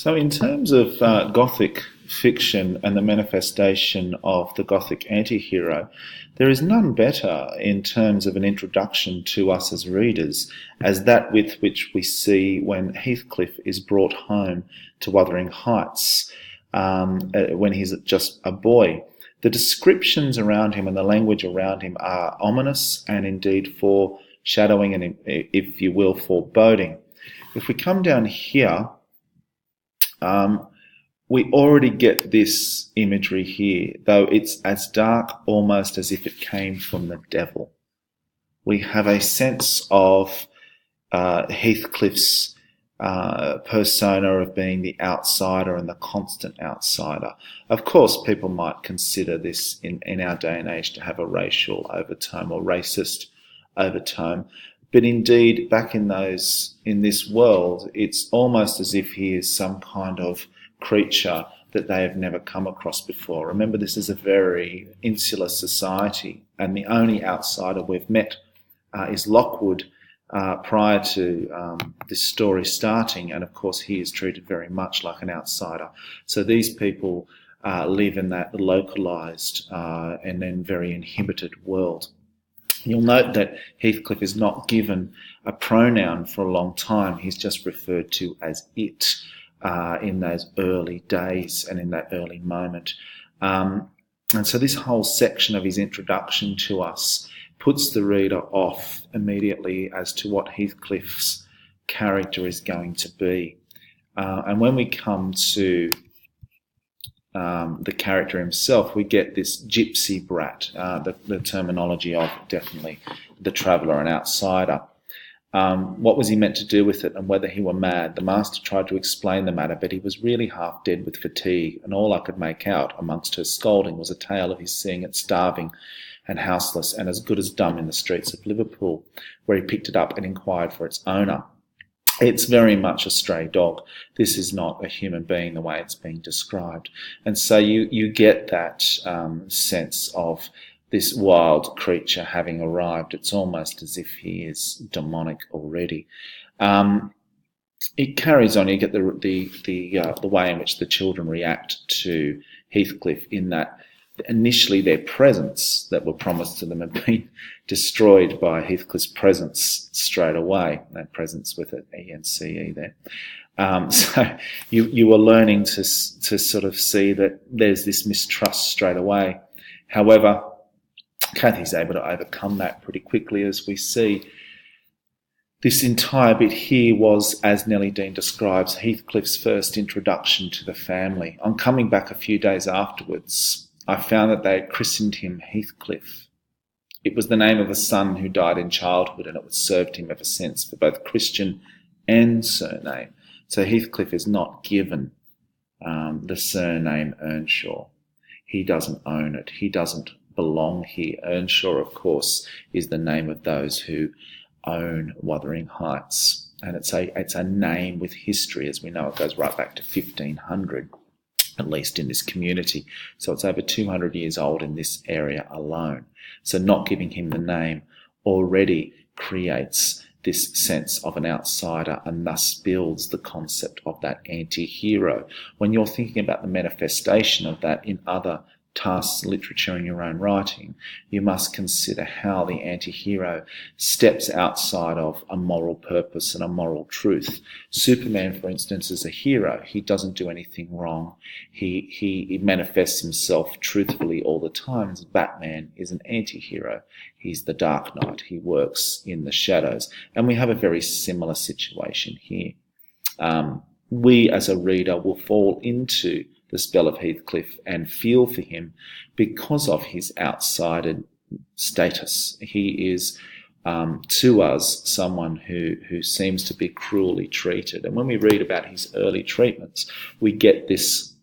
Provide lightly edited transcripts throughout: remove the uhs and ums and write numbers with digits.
So, in terms of Gothic fiction and the manifestation of the Gothic anti-hero, there is none better in terms of an introduction to us as readers as that with which we see when Heathcliff is brought home to Wuthering Heights when he's just a boy. The descriptions around him and the language around him are ominous and indeed foreshadowing and, if you will, foreboding. If we come down here, we already get this imagery here, though it's as dark almost as if it came from the devil. We have a sense of Heathcliff's persona of being the outsider and the constant outsider. Of course, people might consider this in our day and age to have a racial overtone or racist overtone. But indeed, back in this world, it's almost as if he is some kind of creature that they have never come across before. Remember, this is a very insular society, and the only outsider we've met is Lockwood prior to this story starting, and of course he is treated very much like an outsider. So these people live in that localised and then very inhibited world. You'll note that Heathcliff is not given a pronoun for a long time. He's just referred to as it in those early days and in that early moment. And so this whole section of his introduction to us puts the reader off immediately as to what Heathcliff's character is going to be. And when we come to the character himself, we get this gypsy brat, the terminology of definitely the traveller and outsider. What was he meant to do with it, and whether he were mad? The master tried to explain the matter, but he was really half dead with fatigue, and all I could make out amongst her scolding was a tale of his seeing it starving and houseless and as good as dumb in the streets of Liverpool, where he picked it up and inquired for its owner. It's very much a stray dog. This is not a human being the way it's being described. And so you get that sense of this wild creature having arrived. It's almost as if he is demonic already. It carries on. You get the way in which the children react to Heathcliff, in that initially their presents that were promised to them have been destroyed by Heathcliff's presence straight away. That presence with an E-N-C-E there. So you are learning to sort of see that there's this mistrust straight away. However, Cathy's able to overcome that pretty quickly, as we see. This entire bit here was, as Nellie Dean describes, Heathcliff's first introduction to the family. On coming back a few days afterwards, I found that they had christened him Heathcliff. It was the name of a son who died in childhood, and it had served him ever since for both Christian and surname. So Heathcliff is not given the surname Earnshaw. He doesn't own it. He doesn't belong here. Earnshaw, of course, is the name of those who own Wuthering Heights, and it's a name with history. As we know, it goes right back to 1500. At least in this community. So it's over 200 years old in this area alone. So not giving him the name already creates this sense of an outsider, and thus builds the concept of that anti-hero. When you're thinking about the manifestation of that in other tasks, literature, in your own writing, you must consider how the anti-hero steps outside of a moral purpose and a moral truth. Superman, for instance, is a hero. He doesn't do anything wrong. He manifests himself truthfully all the time. Batman is an anti-hero. He's the Dark Knight. He works in the shadows. And we have a very similar situation here. We, as a reader, will fall into the spell of Heathcliff and feel for him because of his outsider status. He is, to us, someone who seems to be cruelly treated. And when we read about his early treatments, we get this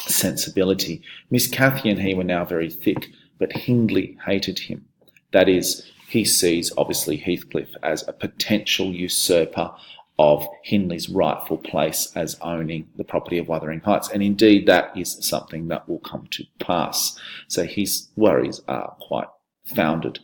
sensibility. Miss Cathy and he were now very thick, but Hindley hated him. That is, he sees, obviously, Heathcliff as a potential usurper of Hindley's rightful place as owning the property of Wuthering Heights. And indeed, that is something that will come to pass. So his worries are quite founded.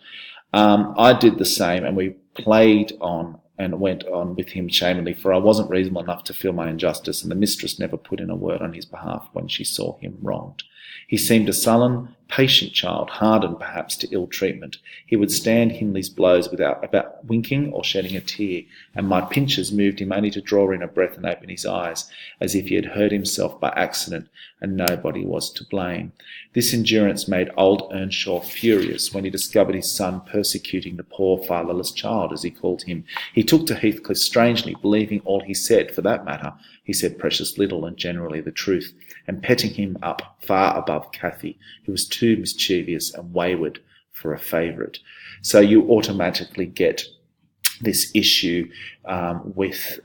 I did the same, and we played on and went on with him shamefully, for I wasn't reasonable enough to feel my injustice, and the mistress never put in a word on his behalf when she saw him wronged. He seemed a sullen, patient child, hardened perhaps to ill treatment. He would stand Hindley's blows without winking or shedding a tear, and my pinches moved him only to draw in a breath and open his eyes, as if he had hurt himself by accident and nobody was to blame. This endurance made old Earnshaw furious when he discovered his son persecuting the poor fatherless child, as he called him. He took to Heathcliff strangely, believing all he said. For that matter, he said precious little and generally the truth, and petting him up far above Cathy, who was too mischievous and wayward for a favourite. So you automatically get this issue with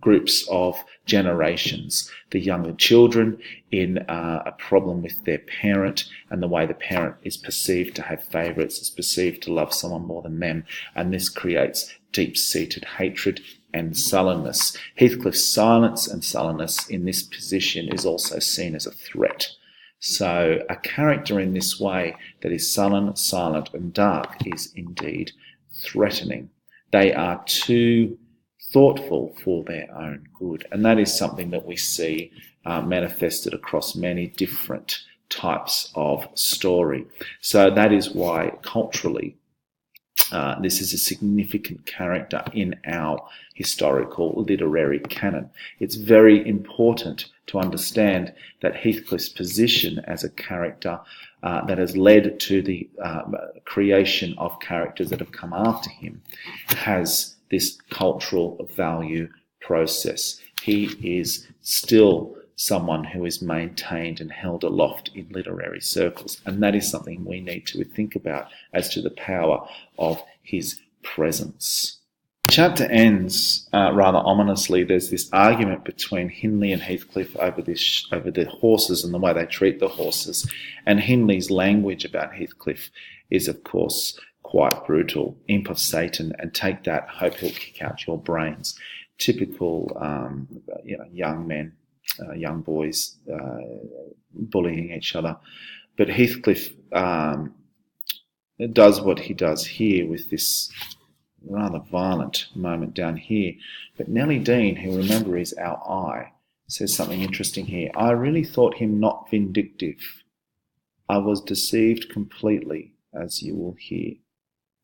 groups of generations. The younger children in a problem with their parent, and the way the parent is perceived to have favourites, is perceived to love someone more than them, and this creates deep-seated hatred and sullenness. Heathcliff's silence and sullenness in this position is also seen as a threat. So a character in this way that is sullen, silent and dark is indeed threatening. They are too thoughtful for their own good, and that is something that we see manifested across many different types of story. So that is why culturally this is a significant character in our historical literary canon. It's very important to understand that Heathcliff's position as a character that has led to the creation of characters that have come after him has this cultural value process. He is still someone who is maintained and held aloft in literary circles, and that is something we need to think about as to the power of his presence. The chapter ends rather ominously. There's this argument between Hindley and Heathcliff over the horses and the way they treat the horses, and Hindley's language about Heathcliff is, of course, quite brutal. Imp of Satan, and take that, hope he'll kick out your brains. Typical young men, young boys bullying each other. But Heathcliff does what he does here with this rather violent moment down here. But Nellie Dean, who remember is our eye, says something interesting here. I really thought him not vindictive. I was deceived completely, as you will hear.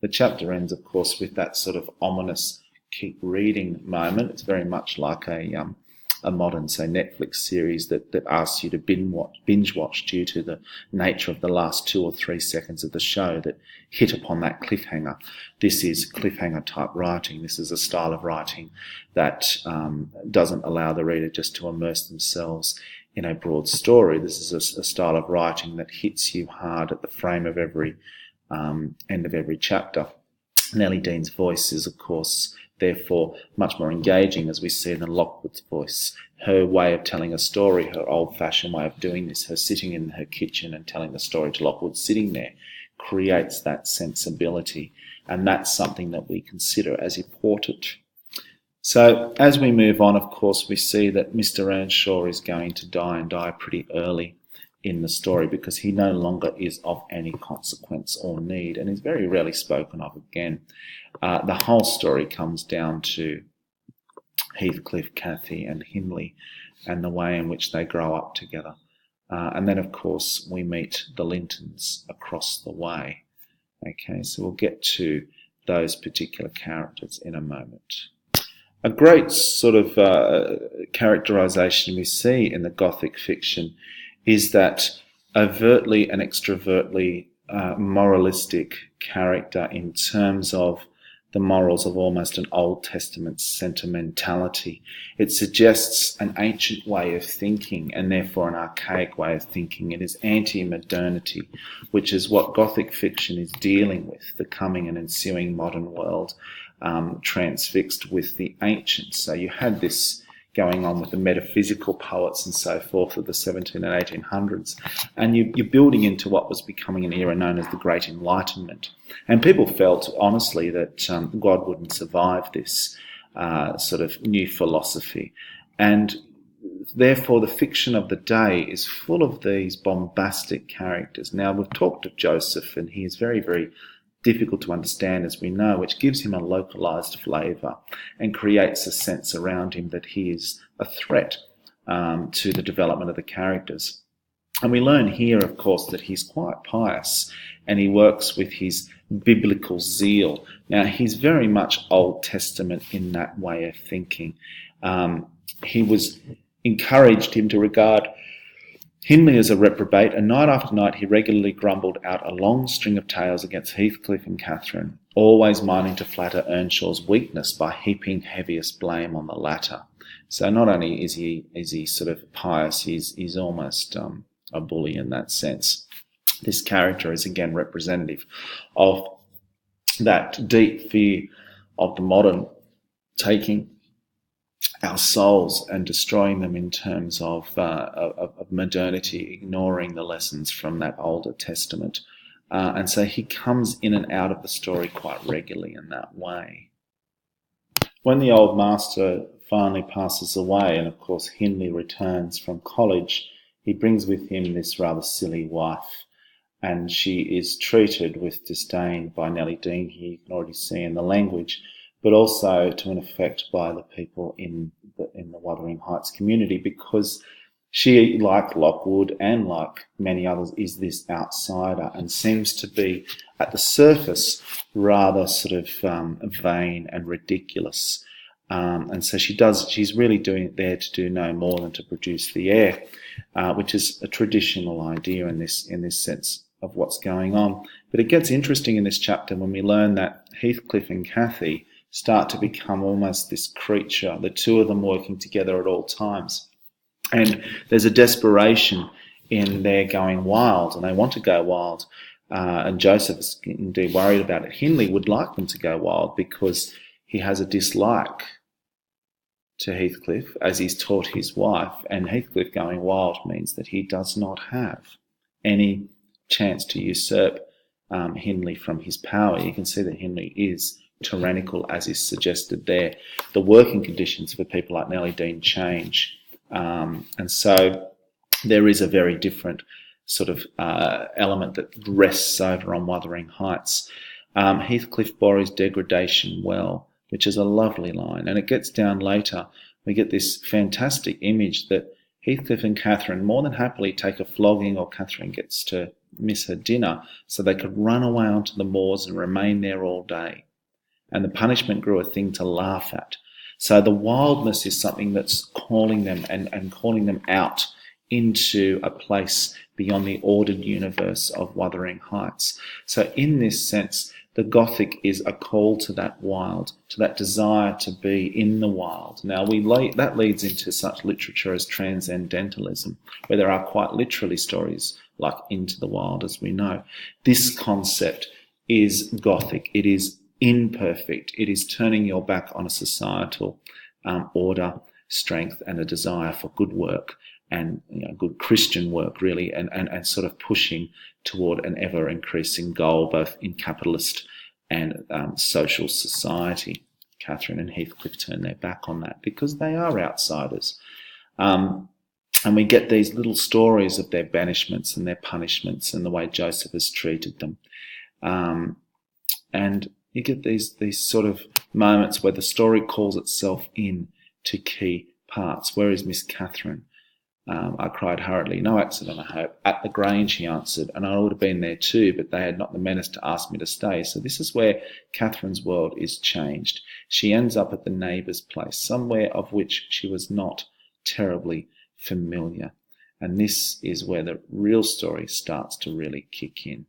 The chapter ends, of course, with that sort of ominous keep reading moment. It's very much like a modern, say, Netflix series that asks you to binge watch due to the nature of the last 2 or 3 seconds of the show that hit upon that cliffhanger. This is cliffhanger type writing. This is a style of writing that doesn't allow the reader just to immerse themselves in a broad story. This is a style of writing that hits you hard at the frame of every end of every chapter. Nellie Dean's voice is, of course, therefore much more engaging, as we see than Lockwood's voice. Her way of telling a story, her old-fashioned way of doing this, her sitting in her kitchen and telling the story to Lockwood sitting there, creates that sensibility, and that's something that we consider as important. So as we move on, of course, we see that Mr. Earnshaw is going to die, and die pretty early in the story, because he no longer is of any consequence or need, and is very rarely spoken of again. The whole story comes down to Heathcliff, Cathy and Hindley, and the way in which they grow up together. And then, of course, we meet the Lintons across the way. Okay, so we'll get to those particular characters in a moment. A great sort of characterization we see in the Gothic fiction is that overtly and extrovertly moralistic character in terms of the morals of almost an Old Testament sentimentality. It suggests an ancient way of thinking, and therefore an archaic way of thinking. It is anti-modernity, which is what Gothic fiction is dealing with, the coming and ensuing modern world, transfixed with the ancients. So you had this going on with the metaphysical poets and so forth of the 17 and 1800s. And you're building into what was becoming an era known as the Great Enlightenment. And people felt, honestly, that God wouldn't survive this sort of new philosophy. And therefore, the fiction of the day is full of these bombastic characters. Now, we've talked of Joseph, and he is very, very difficult to understand, as we know, which gives him a localized flavour and creates a sense around him that he is a threat to the development of the characters. And we learn here, of course, that he's quite pious and he works with his biblical zeal. Now, he's very much Old Testament in that way of thinking. He was encouraged him to regard Hindley as a reprobate, and night after night he regularly grumbled out a long string of tales against Heathcliff and Catherine, always minding to flatter Earnshaw's weakness by heaping heaviest blame on the latter. So not only is he sort of pious, he's almost a bully in that sense. This character is again representative of that deep fear of the modern taking our souls and destroying them in terms of modernity, ignoring the lessons from that older testament. And so he comes in and out of the story quite regularly in that way. When the old master finally passes away, and of course Hindley returns from college, he brings with him this rather silly wife, and she is treated with disdain by Nellie Dean here. You can already see in the language, but also to an effect by the people in the Wuthering Heights community, because she, like Lockwood and like many others, is this outsider and seems to be, at the surface, rather sort of vain and ridiculous. And so she's really doing it there to do no more than to produce the heir, which is a traditional idea in this sense of what's going on. But it gets interesting in this chapter when we learn that Heathcliff and Cathy start to become almost this creature, the two of them working together at all times. And there's a desperation in their going wild, and they want to go wild. And Joseph is indeed worried about it. Hindley would like them to go wild because he has a dislike to Heathcliff, as he's taught his wife, and Heathcliff going wild means that he does not have any chance to usurp Hindley from his power. You can see that Hindley is tyrannical, as is suggested there. The working conditions for people like Nellie Dean change, and so there is a very different sort of element that rests over on Wuthering Heights. Heathcliff bore his degradation well, which is a lovely line, and it gets down later. We get this fantastic image that Heathcliff and Catherine more than happily take a flogging, or Catherine gets to miss her dinner, so they could run away onto the moors and remain there all day. And the punishment grew a thing to laugh at. So the wildness is something that's calling them and calling them out into a place beyond the ordered universe of Wuthering Heights. So in this sense, the Gothic is a call to that wild, to that desire to be in the wild. Now, that leads into such literature as transcendentalism, where there are quite literally stories like Into the Wild, as we know. This concept is Gothic. It is imperfect. It is turning your back on a societal order, strength, and a desire for good work, and good Christian work, really, and sort of pushing toward an ever-increasing goal, both in capitalist and social society. Catherine and Heathcliff turn their back on that because they are outsiders. And we get these little stories of their banishments and their punishments and the way Joseph has treated them. And you get these sort of moments where the story calls itself in to key parts. Where is Miss Catherine? I cried hurriedly. No accident, I hope. At the Grange, he answered, and I would have been there too, but they had not the menace to ask me to stay. So this is where Catherine's world is changed. She ends up at the neighbour's place, somewhere of which she was not terribly familiar. And this is where the real story starts to really kick in.